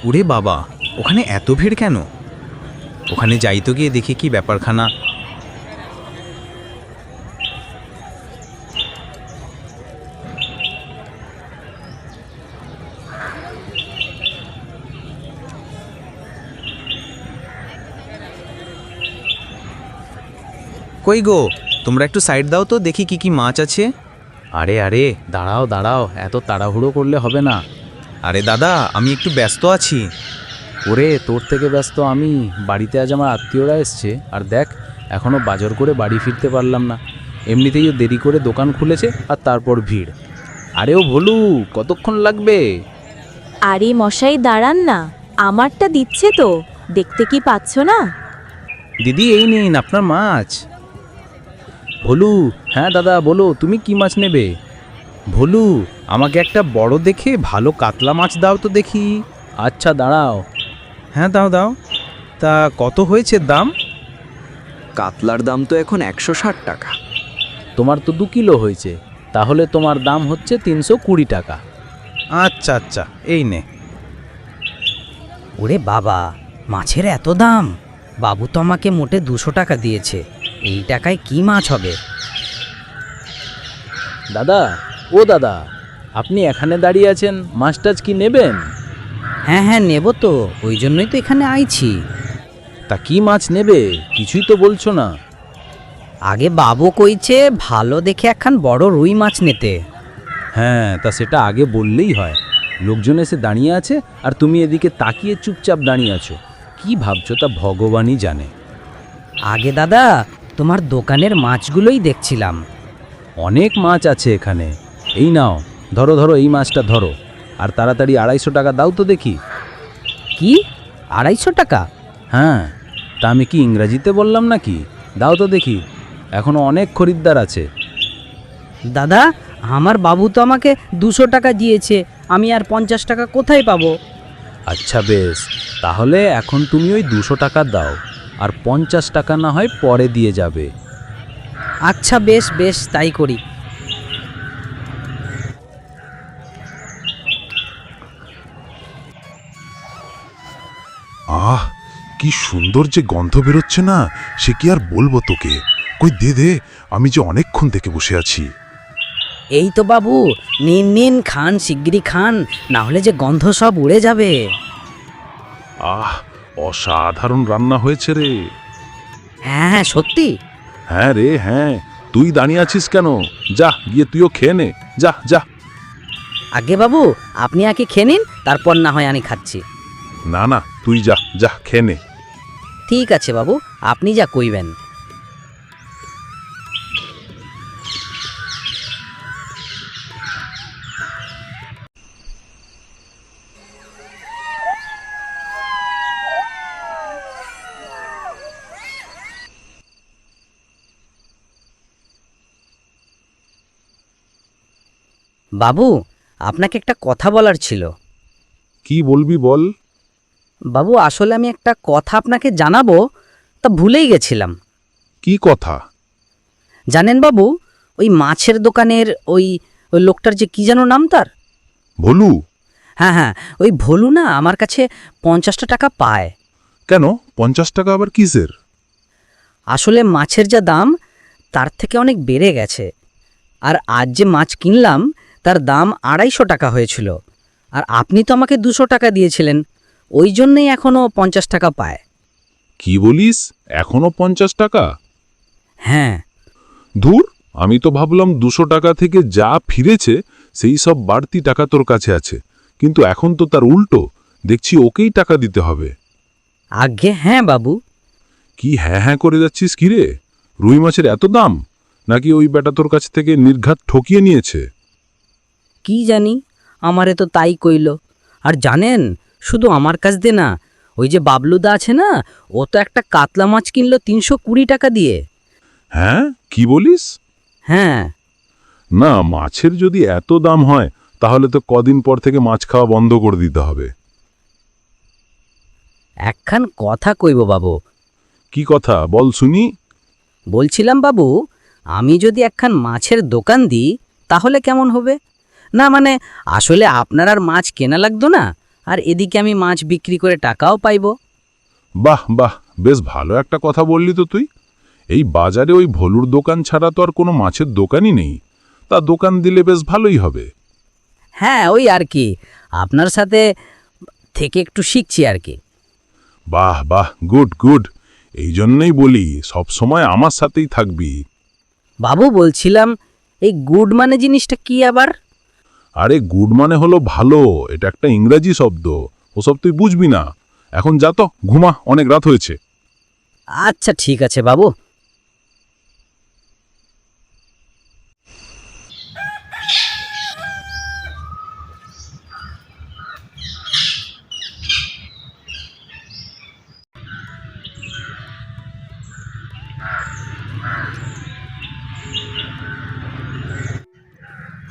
ওরে বাবা, ওখানে এত ভিড় কেন? ওখানে যাই তো, গিয়ে দেখি কি ব্যাপারখানা। কই গো, তোমরা একটু সাইড দাও তো, দেখি কি কি মাছ আছে। আরে আরে, দাঁড়াও দাঁড়াও, এত তাড়াহুড়ো করলে হবে না। আরে দাদা, আমি একটু ব্যস্ত আছি। ওরে, তোর থেকে ব্যস্ত আমি। বাড়িতে আজ আমার আত্মীয়রা এসছে, আর দেখ এখনও বাজার করে বাড়ি ফিরতে পারলাম না। এমনিতেই ও দেরি করে দোকান খুলেছে, আর তারপর ভিড়। আরে ও ভোলু, কতক্ষণ লাগবে? আরে মশাই দাঁড়ান না, আমারটা দিচ্ছে তো, দেখতে কি পাচ্ছ না? দিদি এই নিন আপনার মাছ। ভোলু, হ্যাঁ দাদা বলো, তুমি কি মাছ নেবে? ভোলু, আমাকে একটা বড় দেখে ভালো কাতলা মাছ দাও তো দেখি। আচ্ছা দাঁড়াও। হ্যাঁ দাও দাও। তা কত হয়েছে দাম? কাতলার দাম তো এখন 160 টাকা। তোমার তো 2 কিলো হয়েছে, তাহলে তোমার দাম হচ্ছে 320 টাকা। আচ্ছা আচ্ছা, এই নে। ওরে বাবা, মাছের এত দাম! বাবু তো আমাকে মোটে 200 টাকা দিয়েছে, এই টাকায় কি মাছ হবে? দাদা, ও দাদা, আপনি এখানে দাঁড়িয়ে আছেন, মাছ টাছ কি নেবেন? হ্যাঁ হ্যাঁ নেব তো, ওই জন্যই তো এখানে আইছি। তা কি মাছ নেবে? কিছুই তো বলছো না। আগে বাবু কইছে ভালো দেখে একখান বড় রুই মাছ নিতে। হ্যাঁ, তা সেটা আগে বললেই হয়। লোকজন এসে দাঁড়িয়ে আছে, আর তুমি এদিকে তাকিয়ে চুপচাপ দাঁড়িয়ে আছো। কি ভাবছো তা ভগবানই জানে। আগে দাদা, তোমার দোকানের মাছগুলোই দেখছিলাম। অনেক মাছ আছে এখানে। এই নাও, ধরো ধরো, এই মাছটা ধরো, আর তাড়াতাড়ি 250 টাকা দাও তো দেখি। কি 250 টাকা? হ্যাঁ, তা আমি কি ইংরাজিতে বললাম নাকি? দাও তো দেখি, এখনো অনেক খরিদ্দার আছে। দাদা, আমার বাবু তো আমাকে 200 টাকা দিয়েছে, আমি আর 50 টাকা কোথায় পাবো? আচ্ছা বেশ, তাহলে এখন তুমি ওই 200 টাকা দাও, আর 50 টাকা না হয় পরে দিয়ে যাবে। আচ্ছা বেশ বেশ, তাই করি। আহ, কি সুন্দর যে গন্ধ বেরোচ্ছে না, সে কি আর বলবো তোকে। কই দে দে, আমি যে অনেকক্ষণ থেকে বসে আছি। এই তো বাবু, নিন নিন, খান, শিগগিরই খান, না হলে যে গন্ধ সব উড়ে যাবে। আহ, অসাধারণ রান্না হয়েছে রে। হ্যাঁ হ্যাঁ সত্যি। হ্যাঁ রে হ্যাঁ, তুই দাঁড়িয়ে আছিস কেন? যা গিয়ে তুইও খেয়ে নে, যা যা। আগে বাবু, আপনি আগে খেয়ে নিন, তারপর না হয় আমি খাচ্ছি। না না, তুই যা যা খেয়ে নে। ঠিক আছে বাবু, আপনি যা কইবেন। বাবু, আপনাকে একটা কথা বলার ছিল। কি বলবি বল। বাবু, আসলে আমি একটা কথা আপনাকে জানাবো, তা ভুলেই গেছিলাম। কি কথা? জানেন বাবু, ওই মাছের দোকানের ওই ওই লোকটার যে কি যেন নাম তার? ভোলু? হ্যাঁ হ্যাঁ, ওই ভোলু না আমার কাছে 50 টাকা পায়। কেন 50 টাকা আবার কিসের? আসলে মাছের যা দাম তার থেকে অনেক বেড়ে গেছে, আর আজ যে মাছ কিনলাম তার দাম 250 টাকা হয়েছিল, আর আপনি তো আমাকে 200 টাকা দিয়েছিলেন, ওই জন্যই এখনও 50 টাকা পায়। কি বলিস, এখনো 50 টাকা? হ্যাঁ। ধুর, আমি তো ভাবলাম 200 টাকা থেকে যা ফিরেছে সেই সব বাড়তি টাকা তোর কাছে আছে, কিন্তু এখন তো তার উল্টো, দেখছি ওকেই টাকা দিতে হবে। আজ্ঞে হ্যাঁ বাবু। কি হ্যাঁ হ্যাঁ করে যাচ্ছিস কিরে? রুই মাছের এত দাম, নাকি ওই বেটা তোর কাছ থেকে নির্ঘাত ঠকিয়ে নিয়েছে? কি জানি, আমারে তো তাই কইল। আর জানেন, শুধু আমার কাছ দিয়ে না, ওই যে বাবলুদা আছে না, ও তো একটা কাতলা মাছ কিনলো 320 টাকা দিয়ে। হ্যাঁ, কি বলিস? হ্যাঁ। না, মাছের যদি এত দাম হয় তাহলে তো কদিন পর থেকে মাছ খাওয়া বন্ধ করে দিতে হবে। একখান কথা কইব বাবু। কি কথা বল শুনি। বলছিলাম বাবু, আমি যদি একখান মাছের দোকান দিই তাহলে কেমন হবে? না মানে, আসলে আপনার আর মাছ কেনা লাগতো না, আর এদিকে আমি মাছ বিক্রি করে টাকাও পাইবো। বাহ বাহ, বেশ ভালো একটা কথা বললি তো তুই। এই বাজারে ওই ভলুর দোকান ছাড়া তো আর কোনো মাছের দোকানই নেই। তা দোকান দিলে বেশ ভালোই হবে। হ্যাঁ, ওই আর কি, আপনার সাথে থেকে একটু শিখছি আর কি। বাহ বাহ, গুড গুড। এই জন্যই বলি সব সময় আমার সাথেই থাকবি। বাবু, বলছিলাম এই গুড মানে জিনিসটা কি আবার? আরে গুড মানে হলো ভালো, এটা একটা ইংরাজি শব্দ। ওসব তুই বুঝবি না। এখন যা তো, ঘুমা, অনেক রাত হয়েছে। আচ্ছা ঠিক আছে বাবু।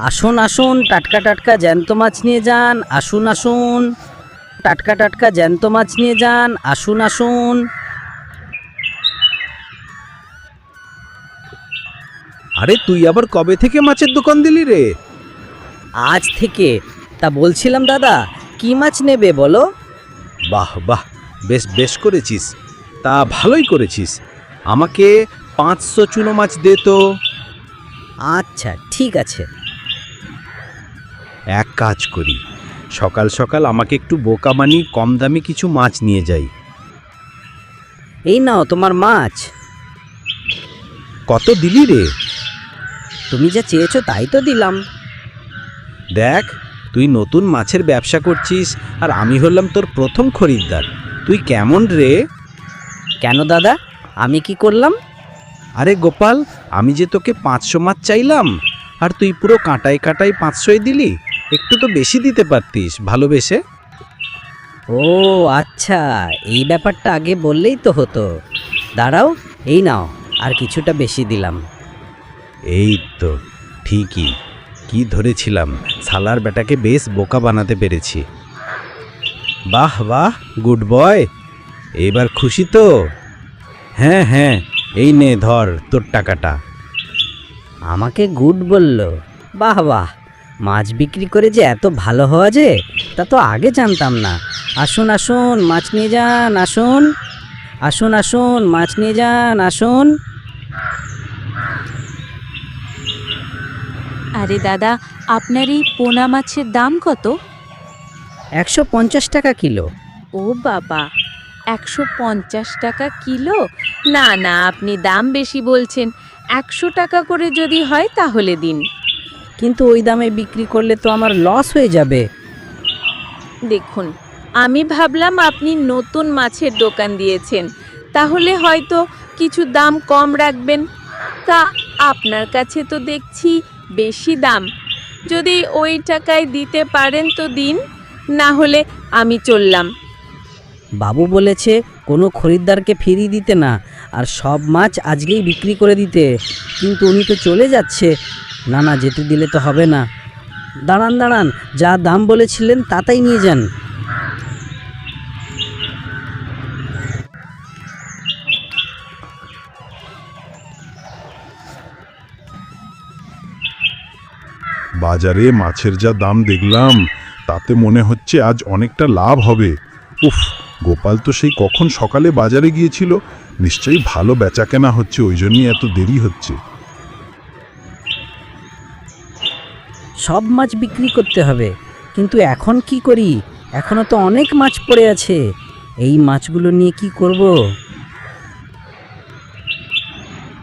আসুন আসুন, টাটকা টাটকা জ্যান্ত মাছ নিয়ে যান। আসুন আসুন, টাটকা টাটকা জ্যান্ত মাছ নিয়ে যান। আসুন আসুন। আরে তুই আবার কবে থেকে মাছের দোকান দিলি রে? আজ থেকে। তা বলছিলাম দাদা, কি মাছ নেবে বলো? বাহ বাহ, বেশ বেশ করেছিস। তা ভালোই করেছিস। আমাকে 500 চুনো মাছ দে তো। আচ্ছা ঠিক আছে। এক কাজ করি, সকাল সকাল আমাকে একটু বোকা বানিয়ে কম দামে কিছু মাছ নিয়ে যাই। এই নাও তোমার মাছ। কত দিলি রে? তুমি যা চেয়েছো তাই তো দিলাম। দেখ, তুই নতুন মাছের ব্যবসা করছিস আর আমি হলাম তোর প্রথম খরিদ্দার। তুই কেমন রে? কেন দাদা, আমি কি করলাম? আরে গোপাল, আমি যে তোকে 500 মাছ চাইলাম আর তুই পুরো কাঁটায় কাঁটায় 500ই দিলি। একটু তো বেশি দিতে পারতিস ভালোবেসে। ও আচ্ছা, এই ব্যাপারটা আগে বললেই তো হতো। দাঁড়াও, এই নাও, আর কিছুটা বেশি দিলাম। এই তো, ঠিকই কি ধরেছিলাম, শালার বেটাকে বেশ বোকা বানাতে পেরেছি। বাহ বাহ, গুড বয়। এবার খুশি তো? হ্যাঁ হ্যাঁ, এই নে ধর তোর টাকাটা। আমাকে গুড বলল? বাহ বাহ, মাছ বিক্রি করে যে এত ভালো হওয়া যে তা তো আগে জানতাম না। আসুন আসুন, মাছ নিয়ে যান। আসুন আসুন আসুন, মাছ নিয়ে যান। আসুন। আরে দাদা, আপনার এই পোনা মাছের দাম কত? 150 টাকা কিলো। ও বাবা, 150 টাকা কিলো? না না, আপনি দাম বেশি বলছেন। 100 টাকা করে যদি হয় তাহলে দিন। কিন্তু ওই দামে বিক্রি করলে তো আমার লস হয়ে যাবে। দেখুন, আমি ভাবলাম আপনি নতুন মাছের দোকান দিয়েছেন, তাহলে হয়তো কিছু দাম কম রাখবেন। তা আপনার কাছে তো দেখছি বেশি দাম। যদি ওই টাকায় দিতে পারেন তো দিন, না হলে আমি চললাম। বাবু বলেছে কোনো খরিদ্দারকে ফিরিয়ে দিতে না, আর সব মাছ আজকেই বিক্রি করে দিতে। কিন্তু উনি তো চলে যাচ্ছে। না না, যেতে দিলে তো হবে না। দাঁড়ান দাঁড়ান, যা দাম বলেছিলেন তাতেই নিয়ে যান। বাজারে মাছের যা দাম দেখলাম, তাতে মনে হচ্ছে আজ অনেকটা লাভ হবে। উফ, গোপাল তো সেই কখন সকালে বাজারে গিয়েছিল। নিশ্চয়ই ভালো বেচাকেনা হচ্ছে, ওই জন্যই এত দেরি হচ্ছে। সব মাছ বিক্রি করতে হবে, কিন্তু এখন কি করি? এখনো তো অনেক মাছ পড়ে আছে। এই মাছগুলো নিয়ে কি করব?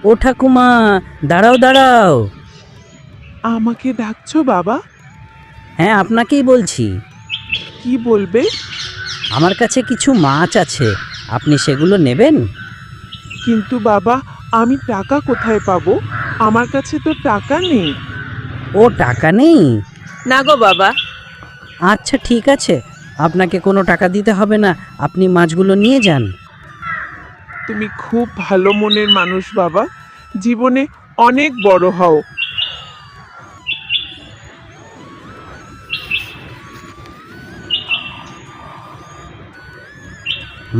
ও ঠাকুমা, দাঁড়াও দাঁড়াও। আমাকে ডাকছো বাবা? হ্যাঁ, আপনাকেই বলছি। কি বলবে? আমার কাছে কিছু মাছ আছে, আপনি সেগুলো নেবেন? কিন্তু বাবা, আমি টাকা কোথায় পাবো? আমার কাছে তো টাকা নেই। ও, টাকা নেই? না গো বাবা। আচ্ছা ঠিক আছে, আপনাকে কোনো টাকা দিতে হবে না, আপনি মাছগুলো নিয়ে যান। তুমি খুব ভালো মনের মানুষ বাবা, জীবনে অনেক বড় হও।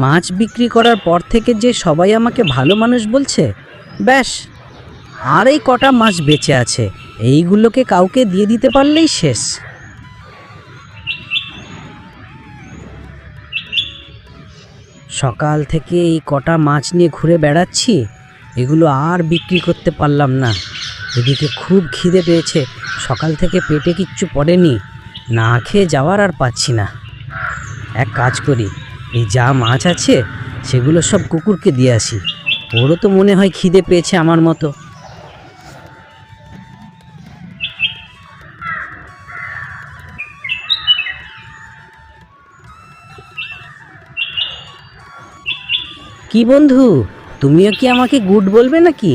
মাছ বিক্রি করার পর থেকে যে সবাই আমাকে ভালো মানুষ বলছে, ব্যাস, আর এই কটা মাছ বেঁচে আছে, এইগুলোকে কাউকে দিয়ে দিতে পারলেই শেষ। সকাল থেকে এই কটা মাছ নিয়ে ঘুরে বেড়াচ্ছি, এগুলো আর বিক্রি করতে পারলাম না। এদিকে খুব খিদে পেয়েছে, সকাল থেকে পেটে কিচ্ছু পড়েনি, না খেয়ে যাওয়ার আর পাচ্ছি না। এক কাজ করি, এই যা মাছ আছে সেগুলো সব কুকুরকে দিয়ে আসি, ওরও তো মনে হয় খিদে পেয়েছে আমার মতো। কি বন্ধু, তুমিও কি আমাকে গুড বলবে নাকি?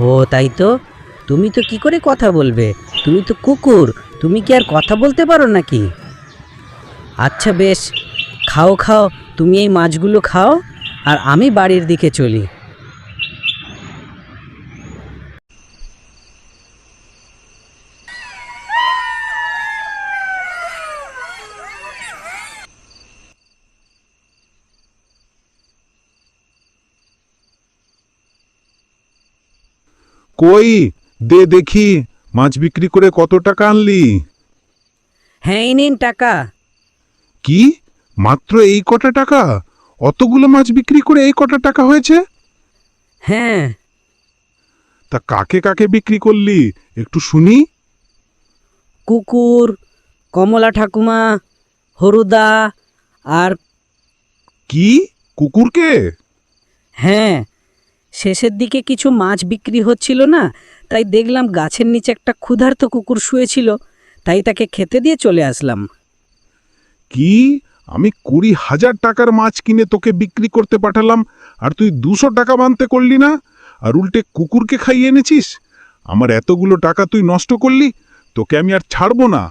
ও তাই তো, তুমি তো কি করে কথা বলবে, তুমি তো কুকুর, তুমি কি আর কথা বলতে পারো নাকি? আচ্ছা বেশ, খাও খাও, তুমি এই মাছগুলো খাও আর আমি বাড়ির দিকে চলি। কই দে দেখি, মাছ বিক্রি করে কত টাকা আনলি? হ্যাঁ এই নিন টাকা। কি, মাত্র এই কটা টাকা? অতগুলো মাছ বিক্রি করে এই কটা টাকা হয়েছে? হ্যাঁ, তা কাকে কাকে বিক্রি করলি একটু শুনি। কুকুর, কমলা ঠাকুমা, হরুদা আর কি, কুকুরকে? হ্যাঁ, শেষের দিকে কিছু মাছ বিক্রি হচ্ছিল না, তাই দেখলাম গাছের নিচে একটা ক্ষুধার্ত কুকুর শুয়েছিল, তাই তাকে খেতে দিয়ে চলে আসলাম। কি, আমি 20,000 টাকার মাছ কিনে তোকে বিক্রি করতে পাঠালাম আর তুই 200 টাকা মানতে করলি না, আর উল্টে কুকুরকে খাইয়ে এনেছিস? আমার এতগুলো টাকা তুই নষ্ট করলি, তোকে আমি আর ছাড়বো না।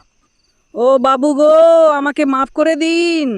ও বাবু গো, আমাকে মাফ করে দিন।